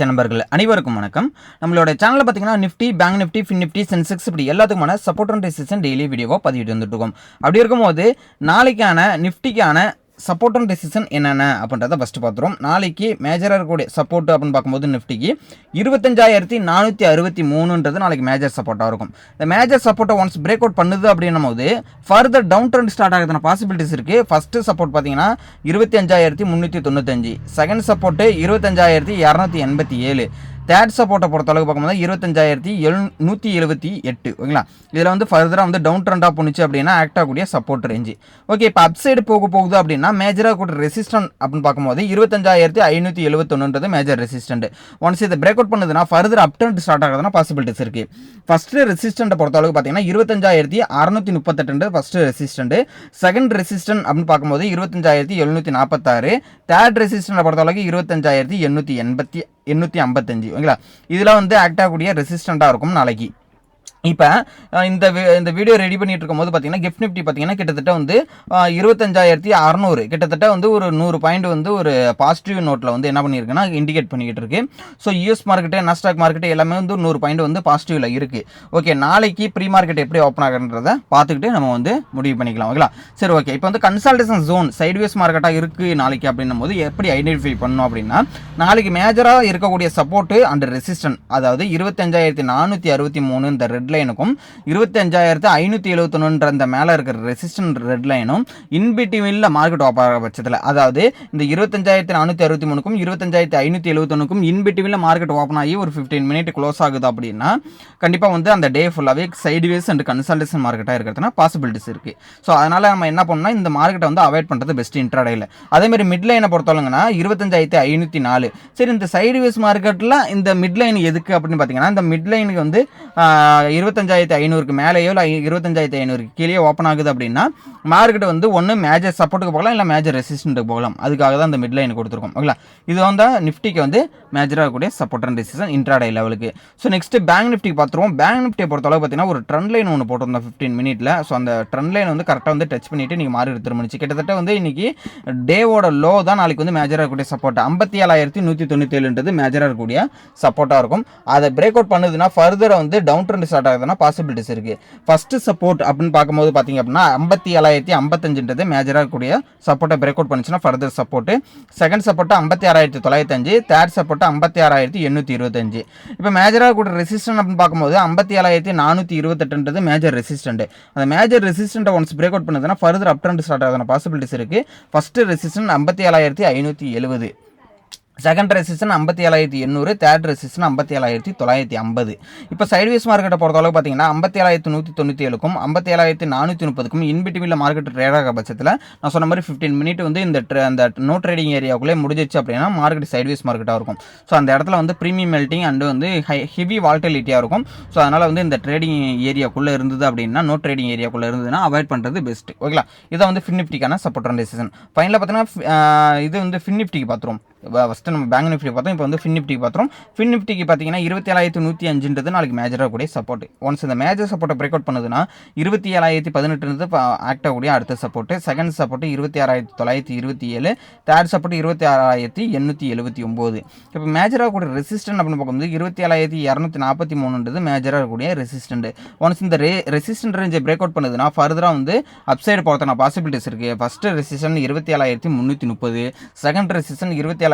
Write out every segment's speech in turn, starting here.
நண்பர்கள் அனைவருக்கும் வணக்கம். நம்மளோட சேனல்ல பார்த்தீங்கன்னா Nifty, bank Nifty, fin Nifty, Sensex இப்படி எல்லாத்துக்குமான சப்போர்ட் அண்ட் ரெசிஸ்டன்ஸ் டெய்லி வீடியோவா பதிவிட்டு வந்துட்டு இருக்கோம். அப்படி இருக்கும்போது நாளைக்கான நிஃப்டிக்கான சப்போர்ட் அண்ட் ரெசிஸ்டன்ஸ் என்னென்ன அப்படின்றத ஃபஸ்ட்டு பார்த்துருவோம். நாளைக்கு மேஜராக இருக்கக்கூடிய சப்போர்ட் அப்படின்னு பார்க்கும்போது நிஃப்டிக்கு 25,463 நாளைக்கு மேஜர் சப்போர்ட்டாக இருக்கும். இந்த மேஜர் சப்போர்ட்டை ஒன்ஸ் பிரேக் அவுட் பண்ணுது அப்படின்னும் போது ஃபர்தர் டவுன் ட்ரெண்ட் ஸ்டார்ட் ஆகுதுன பாசிபிலிட்டிஸ் இருக்குது. ஃபஸ்ட்டு சப்போர்ட் பார்த்தீங்கன்னா 25,395, செகண்ட் சப்போர்ட்டு 25,287, தேர்ட் சப்போர்ட்டை பொறுத்தளவுக்கு பார்க்கும்போது 25,178. ஓகேங்களா, இதில் வந்து ஃபர்தராக வந்து டவுன் ட்ரெண்டாக போணுச்சு அப்படின்னா ஆக்ட் ஆகக்கூடிய சப்போர்ட் ரேஞ்சு. ஓகே, இப்போ அப் சைடு போகுது அப்படின்னா மேஜராக கூட ரெசிஸ்டன்ட் அப்படின்னு பார்க்கும்போது 25,571 மேஜர் ரெசிஸ்டன்ட். ஒன்ஸ் இதை பிரேக் அவுட் பண்ணுதுன்னா ஃபர்தர் அப் ட்ரெண்ட் ஸ்டார்ட் ஆகுதுன்னா பாசிபிலிட்டிஸ் இருக்குது. ஃபஸ்ட்டு ரெசிஸ்டன்ட்டை பொறுத்தளவுக்கு பார்த்தீங்கன்னா 25,638 ஃபஸ்ட்டு ரெசிஸ்டன்ட். செகண்ட் ரெசிஸ்டன்ட் அப்படின்னு பார்க்கும்போது 25,746. தேர்ட் ரெசிஸ்டன்ட்டை பொறுத்தளவுக்கு 25,855. ஓகேங்களா, இதெல்லாம் வந்து ஆக்ட் ஆகக்கூடிய ரெசிஸ்டண்ட்டாக இருக்கும் நாளைக்கு. இப்போ இந்த வீடியோ ரெடி பண்ணிட்டு இருக்கும்போது பார்த்தீங்கன்னா கிஃப்ட் நிஃப்டி பார்த்தீங்கன்னா கிட்டத்தட்ட வந்து 25,600 கிட்டத்தட்ட வந்து ஒரு 100 பாயிண்ட் வந்து ஒரு பாசிட்டிவ் நோட்டில் வந்து என்ன பண்ணியிருக்குன்னா இண்டிகேட் பண்ணிக்கிட்டு இருக்கு. So US market, Nasdaq market எல்லாமே வந்து 100 பாயிண்ட் வந்து பாசிட்டிவில் இருக்குது. ஓகே, நாளைக்கு ப்ரீ மார்க்கெட் எப்படி ஓப்பன் ஆகுன்றதை பார்த்துக்கிட்டு நம்ம வந்து முடிவு பண்ணிக்கலாம். ஓகேங்களா, சரி ஓகே. இப்போ வந்து கன்சல்டேஷன் ஜோன் சைட்வேஸ் மார்க்கெட்டாக இருக்குது நாளைக்கு அப்படின்னும் போது எப்படி ஐடென்டிஃபை பண்ணணும் அப்படின்னா நாளைக்கு மேஜராக இருக்கக்கூடிய சப்போர்ட்டு அண்ட் ரெசிஸ்டன்ட், அதாவது 25,463 இந்த ரெட் லைனுக்கும் 25,571 அந்த மேலே இருக்கிற ரெசிஸ்டன்ட் ரெட் லைனும் இன்பிட்வீனில் மார்க்கெட் ஓப்பன் ஆகிற பட்சத்தில், அதாவது இந்த 25,463க்கும் 25,571க்கும் இன்பிட்வீனில் மார்க்கெட் ஓப்பன் ஆகி ஒரு 15 மினிட் க்ளோஸ் ஆகுது அப்படின்னா கண்டிப்பாக வந்து அந்த டே ஃபுல்லாகவே சைட்வேஸ் அண்ட் கன்சல்டேஷன் மார்க்கெட்டாக இருக்கிறதுனா பாசிபிலிட்டிஸ் இருக்குது. ஸோ அதனால் நம்ம என்ன பண்ணோம்னா இந்த மார்க்கெட்டை வந்து அவாய்ட் பண்ணுறது பெஸ்ட் இன்ட்ராடேயில். அதேமாதிரி மிட் லைனை பொறுத்தவரைங்கன்னா 25,504. சரி, இந்த சைட்வேஸ் மார்க்கெட்டில் இந்த மிட் லைன் எதுக்கு அப்படின்னு பார்த்தீங்கன்னா இந்த மிட் லைனுக்கு வந்து 25,500க்கு மேலேயோ இல்லை 25,500க்கு கீழே ஓப்பன் ஆகுது அப்படின்னா மார்க்கெட் வந்து ஒன்று மேஜர் சப்போர்ட்டுக்கு போகலாம் இல்லை மேஜர் ரெசிஸ்டன்ட்டுக்கு போகலாம். அதுக்காக தான் இந்த மிட் லைன் கொடுத்துருக்கோம். ஓகேங்களா, இது வந்து நிஃப்டிக்கு வந்து மேஜராக இருக்கக்கூடிய சப்போர்ட் அண்ட் ரெசிஸ்டன்ஸ் இன்ட்ராடே லெவலுக்கு. ஸோ நெக்ஸ்ட் பேங்க் நிஃப்டிக்கு பார்த்துருவோம். பேங்க் நிஃப்டியை பொறுத்தளவு பார்த்தீங்கன்னா ஒரு ட்ரெண்ட் லைன் ஒன்று போட்டிருந்தோம் 15 மினிட்ல. ஸோ அந்த ட்ரெண்ட் லைன் வந்து கரெக்டாக வந்து டச் பண்ணிட்டு நீங்கள் மார்க்கெட் திரும்பிச்சு கிட்டத்தட்ட வந்து இன்னைக்கு டேவோட லோ தான் நாளைக்கு வந்து மேஜராக இருக்கக்கூடிய சப்போர்ட் 57,197 மேஜராக இருக்கக்கூடிய சப்போர்ட்டாக இருக்கும். அதை பிரேக் அவுட் பண்ணுதுன்னா ஃபர்தர் வந்து டவுன் ட்ரெண்ட் ஸ்டார்ட் ஆகுதுன்னா பாசிபிலிட்டிஸ் இருக்கு. ஃபர்ஸ்ட் சப்போர்ட் அப்படின்னு பார்க்கும்போது பார்த்தீங்க அப்படின்னா 57,055 மேஜராக இருக்கக்கூடிய சப்போர்ட்டை பிரேக் அவுட் பண்ணுச்சுன்னா further support. Second support 56,905, third support 56,825. இப்போ மேஜராக கூட ரெசிஸ்டன்ட் அப்படின்னு பார்க்கும்போது 57,428 மேஜர் ரெசிஸ்டன்ட். அந்த மேஜர் ரெசிஸ்டன்ட்டை ஒன்ஸ் பிரேக் அவுட் பண்ணுதுன்னா ஃபர்தர் அப் ட்ரெண்ட் ஸ்டார்ட் ஆகுதுன்னா பாசிபிலிட்டிஸ் இருக்கு. First resistant 57,570, second resistance 57,800, third resistance 57,950. இப்போ சைட்வேஸ் மார்க்கெட்டை பொறுத்தளவு பார்த்தீங்கன்னா 57,197க்கும் 57,430க்கும் இன்பிட்வீனில் மார்க்கெட் ட்ரேட் ஆக பட்சத்தில் நான் சொன்ன மாதிரி 15 மினிட் வந்து அந்த நோ ட்ரேடிங் ஏரியாவுக்குள்ளே முடிஞ்சிச்சு அப்படின்னா மார்க்கெட் சைட்வேஸ் மார்க்கெட்டாக இருக்கும். ஸோ அந்த இடத்துல வந்து ப்ரீமியம் மெல்ட்டிங் அண்டு வந்து ஹெவி வால்டிலிட்டியாக இருக்கும். ஸோ அதனால் வந்து இந்த ட்ரேடிங் ஏரியாக்குள்ளே இருந்தது அப்படின்னா நோ ட்ரேடிங் ஏரியாக்குள்ளே இருந்ததுன்னா அவாய்ட் பண்ணுறது பெஸ்ட். ஓகேங்களா, இதை வந்து ஃபின் நிஃப்டிக்கான சப்போர்ட் அண்ட் ரெசிஸ்டன்ஸ். ஃபைனலாக பார்த்தீங்கன்னா இது வந்து ஃபின் நிஃப்டிக்கு பார்த்துருவோம். ஃபஸ்ட்டு நம்ம பேங்க் நிஃப்டி பார்த்தோம், இப்போ வந்து ஃபின் நிஃப்டிக்கு பார்த்துரும். ஃபின் நிஃப்டிக்கு பார்த்தீங்கன்னா 27,105 நாளைக்கு மேஜராக கூடிய சப்போர்ட். ஒன்ஸ் இந்த மேஜர் சப்போர்ட்டை பிரேக் அவுட் பண்ணுதுன்னா 27,018 ஆக்ட் ஆகக்கூடிய அடுத்த support. Second support 26,927, third support 26,879. இப்போ மேஜராக கூடிய ரெசிஸ்டன்ட் அப்படின்னு பார்க்கும்போது 27,243 மேஜராக கூடிய ரெசிஸ்டன்ட். ஒன்ஸ் இந்த ரெசிஸ்டன்ட் ரேஞ்சை பிரேக் அவுட் பண்ணுதுன்னா ஃபர்தராக வந்து அப்சைடு போகிறதுனா பாசிபிலிட்டிஸ் இருக்குது. First resistant 27,330, second resistant 27,421,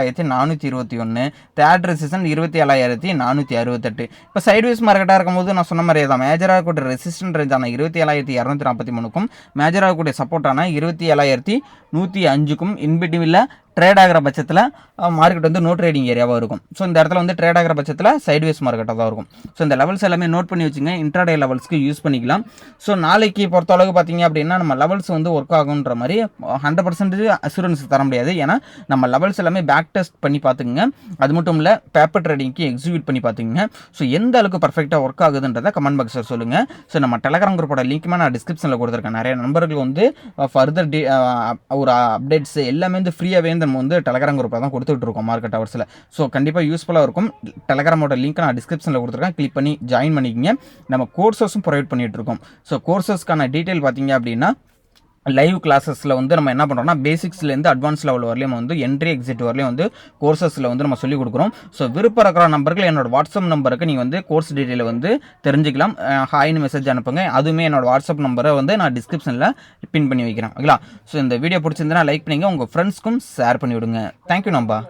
third resistance 27,468. இப்போ சைட்வேஸ் மார்க்கெட்டாக இருக்கும்போது நான் சொன்ன மாதிரியே தான் மேஜராக கூடிய ரெசிஸ்டன்ட் ரேஞ்சான 27,243க்கும் மேஜராக கூடிய சப்போர்ட்டான 27,105க்கும் இன்பிட்வீனில் ட்ரேட் ஆகிற பட்சத்தில் மார்க்கெட் வந்து நோ ட்ரேடிங் ஏரியாவாக இருக்கும். ஸோ இந்த இடத்துல வந்து ட்ரேட் ஆகிற பட்சத்தில் சைட்வேஸ் மார்க்கெட்டாக தான் இருக்கும். ஸோ இந்த லெவல்ஸ் எல்லாமே நோட் பண்ணி வச்சுங்க, இன்ட்ராடே லெவல்ஸ்க்கு யூஸ் பண்ணிக்கலாம். ஸோ நாளைக்கு பொறுத்த அளவுக்கு பார்த்தீங்க அப்படின்னா நம்ம லெவல்ஸ் வந்து ஒர்க் ஆகுன்ற மாதிரி 100% அசூரன்ஸ் தர முடியாது. ஏன்னா நம்ம லெவல்ஸ் எல்லாமே பேக் டெஸ்ட் பண்ணி பார்த்துங்க. அது மட்டும் இல்லை பேப்பர் ட்ரேடிங்க்கு எக்ஸிக்யூட் பண்ணி பார்த்துங்க. ஸோ எந்த அளவுக்கு பர்ஃபெக்டாக ஒர்க் ஆகுதுன்றதை கமெண்ட் பாக்ஸில் சொல்லுங்கள். ஸோ நம்ம டெலகிராம் குரூப்போட லிங்க்குமே நான் டிஸ்கிரிப்ஷனில் கொடுத்துருக்கேன். நிறைய நண்பர்கள் வந்து ஃபர்தர் ஒரு அப்டேட்ஸ் எல்லாமே வந்து ஃப்ரீயாகவே நம்ம வந்து டெலகிராம் குரூப்பில் தான் கொடுத்துட்டு இருக்கோம் மார்க்கெட் ஹவர்ஸில். ஸோ கண்டிப்பாக யூஸ்ஃபுல்லாக இருக்கும். டெலகிராமோட லிங்க் நான் டிஸ்கிரிப்ஷனில் கொடுத்துருக்கேன், கிளிக் பண்ணி ஜாயின் பண்ணிக்கங்க. நம்ம கோர்சஸும் ப்ரொவைட் பண்ணிகிட்டு இருக்கோம். ஸோ கோர்சஸ்க்கான டீட்டெயில் பார்த்தீங்க அப்படின்னா லைவ் கிளாஸஸில் வந்து நம்ம என்ன பண்ணுறோம்னா பேசிக்ஸ்லேருந்து அட்வான்ஸ் லெவல் வரலையும் வந்து என்ட்ரி எக்ஸிட் வரலையும் வந்து கோர்சஸில் வந்து நம்ம சொல்லிக் கொடுக்குறோம். ஸோ விருப்பம் இருக்கிற நம்பர்கள் என்னோட வாட்ஸ்அப் நம்பருக்கு நீங்கள் வந்து கோர்ஸ் டீட்டெயில் வந்து தெரிஞ்சிக்கலாம். ஹாய்னு மெசேஜ் அனுப்புங்க. அதுவுமே என்னோட வாட்ஸ்அப் நம்பரை வந்து நான் டிஸ்கிரிப்ஷனில் பின் பண்ணி வைக்கிறேன். ஓகேங்களா? ஸோ இந்த வீடியோ பிடிச்சிருந்தா லைக் பண்ணிங்க, உங்கள் ஃப்ரெண்ட்ஸ்க்கும் ஷேர் பண்ணி விடுங்க. தேங்க்யூ நம்பா.